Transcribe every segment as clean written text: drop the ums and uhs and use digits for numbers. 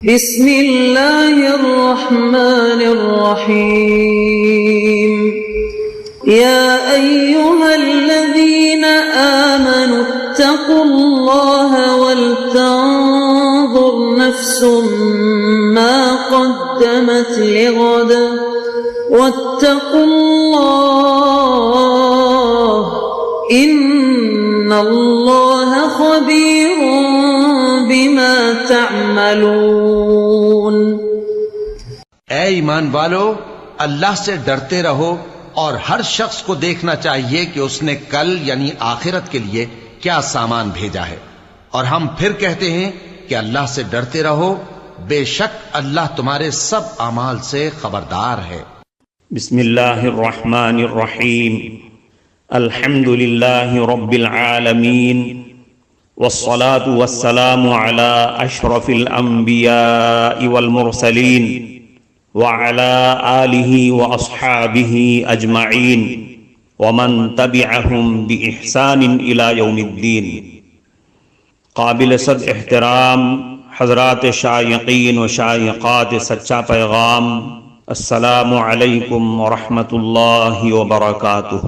بسم اللہ الرحمن الرحیم یا ایہا الذین آمنوا اتقوا اللہ ولتنظر نفس ما قدمت لغد واتقوا اللہ ان اللہ خبیر بما تعملون۔ اے ایمان والو، اللہ سے ڈرتے رہو اور ہر شخص کو دیکھنا چاہیے کہ اس نے کل یعنی آخرت کے لیے کیا سامان بھیجا ہے، اور ہم پھر کہتے ہیں کہ اللہ سے ڈرتے رہو، بے شک اللہ تمہارے سب اعمال سے خبردار ہے۔ بسم اللہ الرحمن الرحیم، الحمد للہ رب العالمین، والصلاة والسلام على اشرف الانبیاء والمرسلین وعلى آلہ واصحابہ اجمعین ومن تبعہم بإحسان الى یوم الدین۔ قابل صد احترام حضرات شائقین و شائقات سچا پیغام، السلام علیکم ورحمۃ اللہ وبرکاتہ۔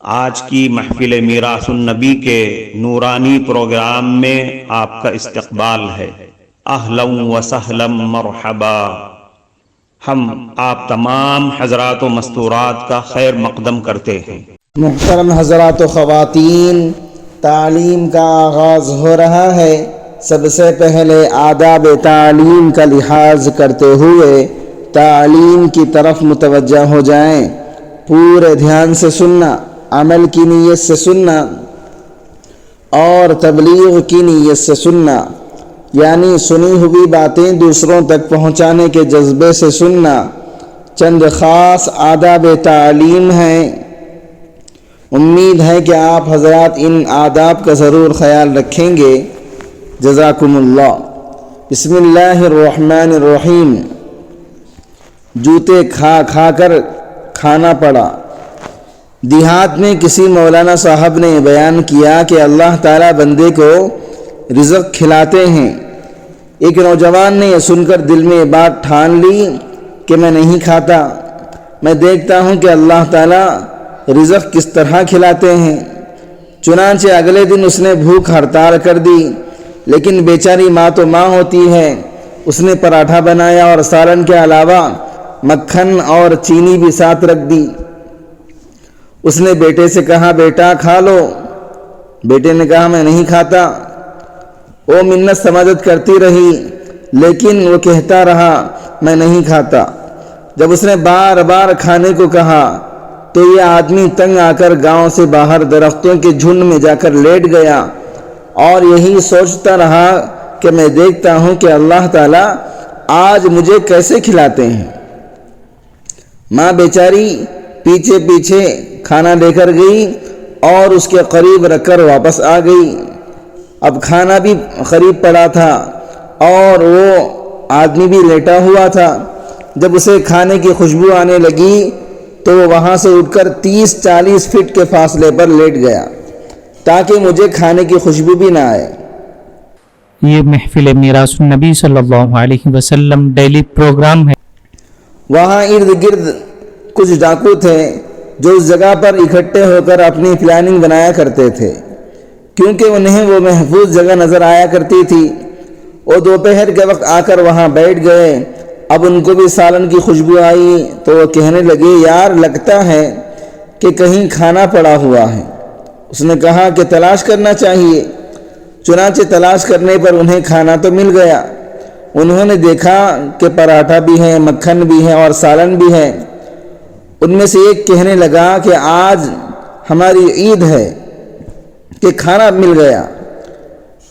آج کی محفل میراث النبی کے نورانی پروگرام میں آپ کا استقبال ہے۔ اہلا و سہلا مرحبا۔ ہم آپ تمام حضرات و مستورات کا خیر مقدم کرتے ہیں۔ محترم حضرات و خواتین، تعلیم کا آغاز ہو رہا ہے۔ سب سے پہلے آداب تعلیم کا لحاظ کرتے ہوئے تعلیم کی طرف متوجہ ہو جائیں۔ پورے دھیان سے سننا، عمل کی نیت سے سننا اور تبلیغ کی نیت سے سننا، یعنی سنی ہوئی باتیں دوسروں تک پہنچانے کے جذبے سے سننا۔ چند خاص آداب تعلیم ہیں، امید ہے کہ آپ حضرات ان آداب کا ضرور خیال رکھیں گے۔ جزاکم اللہ۔ بسم اللہ الرحمن الرحیم۔ جوتے کھا کھا کر کھانا پڑا۔ دیہات میں کسی مولانا صاحب نے بیان کیا کہ اللہ تعالیٰ بندے کو رزق کھلاتے ہیں۔ ایک نوجوان نے یہ سن کر دل میں یہ بات ٹھان لی کہ میں نہیں کھاتا، میں دیکھتا ہوں کہ اللہ تعالیٰ رزق کس طرح کھلاتے ہیں۔ چنانچہ اگلے دن اس نے بھوک ہڑتال کر دی، لیکن بیچاری ماں تو ماں ہوتی ہے، اس نے پراٹھا بنایا اور سالن کے علاوہ مکھن اور چینی بھی ساتھ رکھ دی۔ اس نے بیٹے سے کہا، بیٹا کھا لو۔ بیٹے نے کہا، میں نہیں کھاتا۔ وہ منت سماجت کرتی رہی، لیکن وہ کہتا رہا، میں نہیں کھاتا۔ جب اس نے بار بار کھانے کو کہا تو یہ آدمی تنگ آ کر گاؤں سے باہر درختوں کے جھنڈ میں جا کر لیٹ گیا اور یہی سوچتا رہا کہ میں دیکھتا ہوں کہ اللہ تعالیٰ آج مجھے کیسے کھلاتے ہیں۔ ماں بیچاری پیچھے پیچھے کھانا لے کر گئی اور اس کے قریب رکھ کر واپس آ گئی۔ اب کھانا بھی قریب پڑا تھا اور وہ آدمی بھی لیٹا ہوا تھا۔ جب اسے کھانے کی خوشبو آنے لگی تو وہ وہاں سے اٹھ کر 30-40 فٹ کے فاصلے پر لیٹ گیا تاکہ مجھے کھانے کی خوشبو بھی نہ آئے۔ یہ محفل میراث النبی صلی اللہ علیہ وسلم ڈیلی پروگرام ہے۔ وہاں ارد گرد کچھ ڈاکو تھے جو اس جگہ پر اکٹھے ہو کر اپنی پلاننگ بنایا کرتے تھے، کیونکہ انہیں وہ محفوظ جگہ نظر آیا کرتی تھی۔ وہ دوپہر کے وقت آ کر وہاں بیٹھ گئے۔ اب ان کو بھی سالن کی خوشبو آئی تو وہ کہنے لگے، یار لگتا ہے کہ کہیں کھانا پڑا ہوا ہے۔ اس نے کہا کہ تلاش کرنا چاہیے۔ چنانچہ تلاش کرنے پر انہیں کھانا تو مل گیا۔ انہوں نے دیکھا کہ پراٹھا بھی ہے، مکھن بھی ہے اور سالن بھی ہے۔ ان میں سے ایک کہنے لگا کہ آج ہماری عید ہے کہ کھانا مل گیا۔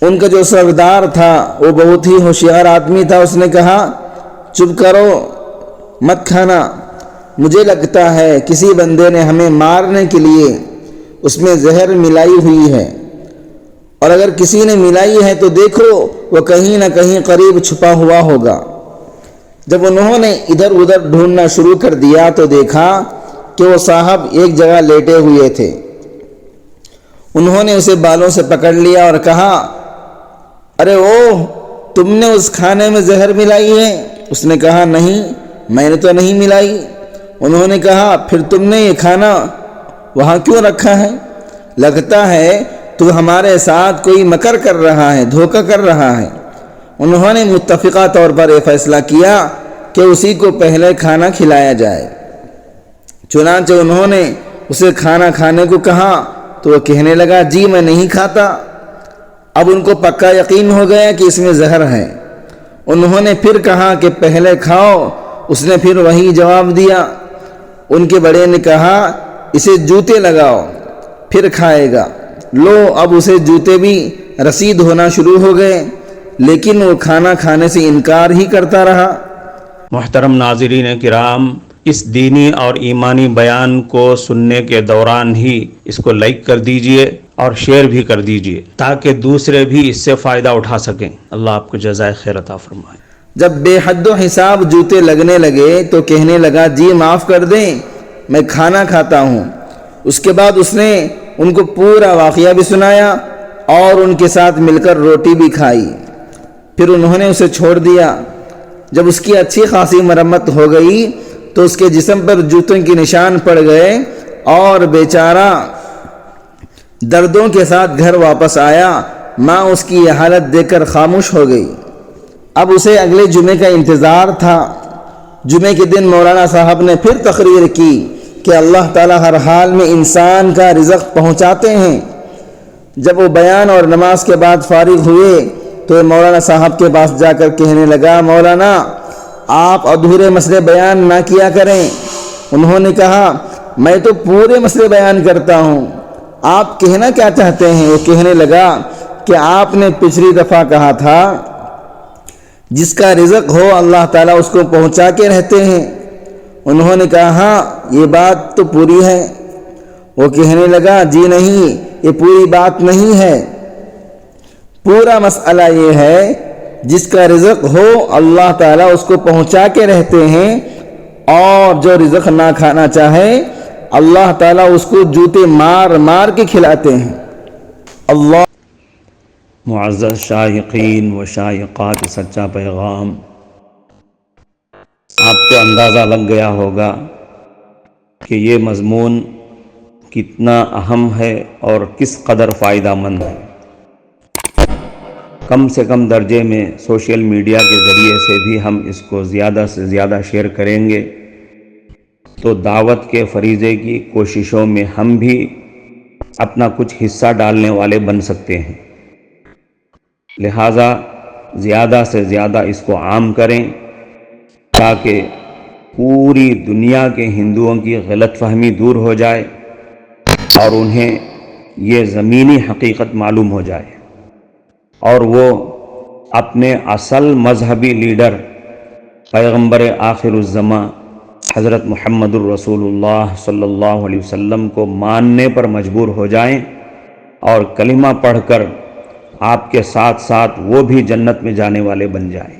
ان کا جو سردار تھا وہ بہت ہی ہوشیار آدمی تھا۔ اس نے کہا، چپ کرو، مت کھانا، مجھے لگتا ہے کسی بندے نے ہمیں مارنے کے لیے اس میں زہر ملائی ہوئی ہے، اور اگر کسی نے ملائی ہے تو دیکھو وہ کہیں نہ کہیں قریب چھپا ہوا ہوگا۔ جب انہوں نے ادھر ادھر ڈھونڈنا شروع کر دیا تو دیکھا کہ وہ صاحب ایک جگہ لیٹے ہوئے تھے۔ انہوں نے اسے بالوں سے پکڑ لیا اور کہا، ارے تو تم نے اس کھانے میں زہر ملائی ہے؟ اس نے کہا نہیں، میں نے تو نہیں ملائی۔ انہوں نے کہا پھر تم نے یہ کھانا وہاں کیوں رکھا ہے؟ لگتا ہے تو ہمارے ساتھ کوئی مکر کر رہا ہے، دھوکہ کر رہا ہے۔ انہوں نے متفقہ طور پر یہ فیصلہ کیا کہ اسی کو پہلے کھانا کھلایا جائے۔ چنانچہ انہوں نے اسے کھانا کھانے کو کہا تو وہ کہنے لگا جی میں نہیں کھاتا۔ اب ان کو پکا یقین ہو گیا کہ اس میں زہر ہے۔ انہوں نے پھر کہا کہ پہلے کھاؤ۔ اس نے پھر وہی جواب دیا۔ ان کے بڑے نے کہا اسے جوتے لگاؤ پھر کھائے گا۔ لو اب اسے جوتے بھی رسید ہونا شروع ہو گئے، لیکن وہ کھانا کھانے سے انکار ہی کرتا رہا۔ محترم ناظرین کرام، اس دینی اور ایمانی بیان کو سننے کے دوران ہی اس کو لائک کر دیجئے اور شیئر بھی کر دیجئے تاکہ دوسرے بھی اس سے فائدہ اٹھا سکیں۔ اللہ آپ کو جزائے خیر عطا فرمائے۔ جب بے حد و حساب جوتے لگنے لگے تو کہنے لگا جی معاف کر دیں، میں کھانا کھاتا ہوں۔ اس کے بعد اس نے ان کو پورا واقعہ بھی سنایا اور ان کے ساتھ مل کر روٹی بھی کھائی۔ پھر انہوں نے اسے چھوڑ دیا۔ جب اس کی اچھی خاصی مرمت ہو گئی تو اس کے جسم پر جوتوں کی نشان پڑ گئے اور بیچارہ دردوں کے ساتھ گھر واپس آیا۔ ماں اس کی یہ حالت دیکھ کر خاموش ہو گئی۔ اب اسے اگلے جمعے کا انتظار تھا۔ جمعے کے دن مولانا صاحب نے پھر تقریر کی کہ اللہ تعالیٰ ہر حال میں انسان کا رزق پہنچاتے ہیں۔ جب وہ بیان اور نماز کے بعد فارغ ہوئے تو مولانا صاحب کے پاس جا کر کہنے لگا مولانا آپ ادھورے مسئلے بیان نہ کیا کریں۔ انہوں نے کہا میں تو پورے مسئلے بیان کرتا ہوں، آپ کہنا کیا چاہتے ہیں؟ وہ کہنے لگا کہ آپ نے پچھلی دفعہ کہا تھا جس کا رزق ہو اللہ تعالیٰ اس کو پہنچا کے رہتے ہیں۔ انہوں نے کہا ہاں یہ بات تو پوری ہے۔ وہ کہنے لگا جی نہیں، یہ پوری بات نہیں ہے، پورا مسئلہ یہ ہے جس کا رزق ہو اللہ تعالیٰ اس کو پہنچا کے رہتے ہیں، اور جو رزق نہ کھانا چاہے اللہ تعالیٰ اس کو جوتے مار مار کے کھلاتے ہیں۔ اللہ معزز شائقین و شائقات سچا پیغام، آپ کو اندازہ لگ گیا ہوگا کہ یہ مضمون کتنا اہم ہے اور کس قدر فائدہ مند ہے۔ کم سے کم درجے میں سوشل میڈیا کے ذریعے سے بھی ہم اس کو زیادہ سے زیادہ شیئر کریں گے تو دعوت کے فریضے کی کوششوں میں ہم بھی اپنا کچھ حصہ ڈالنے والے بن سکتے ہیں۔ لہٰذا زیادہ سے زیادہ اس کو عام کریں تاکہ پوری دنیا کے ہندوؤں کی غلط فہمی دور ہو جائے اور انہیں یہ زمینی حقیقت معلوم ہو جائے، اور وہ اپنے اصل مذہبی لیڈر پیغمبر آخر الزماں حضرت محمد الرسول اللہ صلی اللہ علیہ وسلم کو ماننے پر مجبور ہو جائیں اور کلمہ پڑھ کر آپ کے ساتھ ساتھ وہ بھی جنت میں جانے والے بن جائیں۔